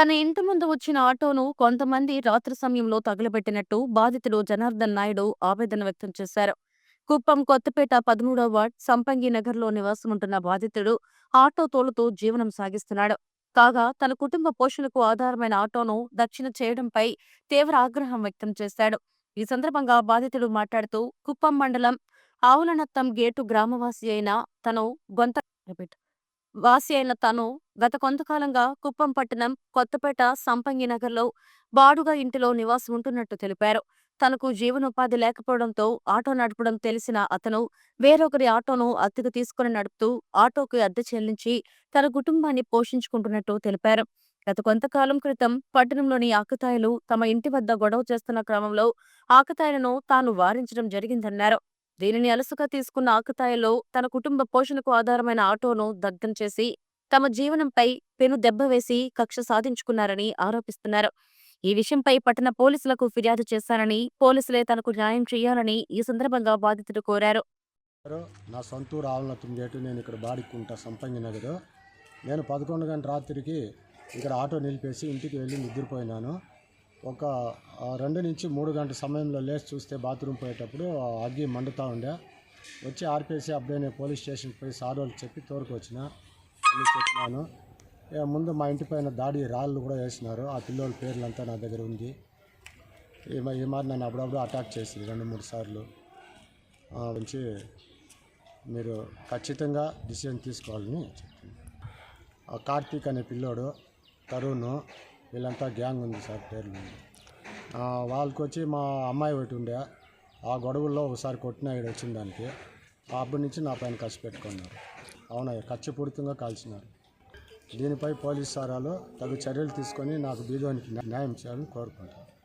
తన ఇంటి ముందు వచ్చిన ఆటోను కొంతమంది రాత్రి సమయంలో తగులబెట్టినట్టు బాధితుడు జనార్దన్ నాయుడు ఆవేదన వ్యక్తం చేశారు. కుప్పం కొత్తపేట 13వ వార్డ్ సంపంగి నగర్లో నివాసముంటున్న బాధితుడు ఆటో తోలుతూ జీవనం సాగిస్తున్నాడు. కాగా తన కుటుంబ పోషణకు ఆధారమైన ఆటోను దక్షిణ చేయడంపై తీవ్ర ఆగ్రహం వ్యక్తం చేశాడు. ఈ సందర్భంగా బాధితుడు మాట్లాడుతూ కుప్పం మండలం ఆవులనత్తం గేటు గ్రామవాసి అయిన తను గొంత గత కొంతకాలంగా కుప్పం పట్టణం కొత్తపేట సంపంగి నగర్లో బాడుగ ఇంటిలో నివాసం ఉంటున్నట్టు తెలిపారు. తనకు జీవనోపాధి లేకపోవడంతో ఆటో నడపడం తెలిసిన అతను వేరొకరి ఆటోను అద్దెకు తీసుకుని నడుపుతూ ఆటోకి అద్దె చెల్లించి తన కుటుంబాన్ని పోషించుకుంటున్నట్టు తెలిపారు. గత కొంతకాలం క్రితం పట్టణంలోని ఆకతాయిలు తమ ఇంటి వద్ద గొడవ చేస్తున్న క్రమంలో ఆకతాయిలను తాను వారించడం జరిగిందన్నారు. దీనిని అలసుగా తీసుకున్న ఆకతాయిలో తన కుటుంబ పోషణకు ఆధారమైన ఆటోను దగ్ధం చేసి తమ జీవనంపై పెను దెబ్బ వేసి కక్ష సాధించుకున్నారని ఆరోపిస్తున్నారు. ఈ విషయంపై పట్టణ పోలీసులకు ఫిర్యాదు చేశారని, పోలీసులే తనకు న్యాయం చేయాలని ఈ సందర్భంగా బాధితుడు కోరారు. నా సొంతూరు ఆవులనత్తం గేటు. నేను ఇక్కడ బాడిక్కుంటా సంపంగి నగరు. నేను 11 గంటల రాత్రికి ఇక్కడ ఆటో నిలిపేసి ఇంటికి వెళ్ళి నిద్రపోయినాను. ఒక 2 నుంచి 3 గంటల సమయంలో లేచి చూస్తే బాత్రూమ్ పోయేటప్పుడు అగ్గి మండుతూ ఉండే. వచ్చి ఆర్పేసి అప్పుడే నేను పోలీస్ స్టేషన్కి పోయి సార్ వాళ్ళకి చెప్పి తోరుకొచ్చిన అని చెప్పినాను. ముందు మా ఇంటి పైన దాడి రాళ్ళు కూడా వేసినారు. ఆ పిల్లోళ్ళ పేర్లంతా నా దగ్గర ఉంది. ఈ మరి నన్ను అప్పుడప్పుడు అటాక్ చేసి 2-3 సార్లు నుంచి మీరు ఖచ్చితంగా డిసిజన్ తీసుకోవాలని చెప్తున్నాను. కార్తీక్ అనే పిల్లోడు, తరుణ్, వీళ్ళంతా గ్యాంగ్ ఉంది సార్ పేర్లు. వాళ్ళకి వచ్చి మా అమ్మాయి ఒకటి ఉండే, ఆ గొడవల్లో ఒకసారి కొట్టిన ఇక్కడ వచ్చిన దానికి అప్పటి నుంచి నా పైన కసి పెట్టుకున్నారు. అవునయ్య, కచ్చిపూరితంగా కాల్చినారు. దీనిపై పోలీస్ సారాలు తగు చర్యలు తీసుకొని నాకు బీదోనికి న్యాయం చేయాలని కోరుకుంటాను.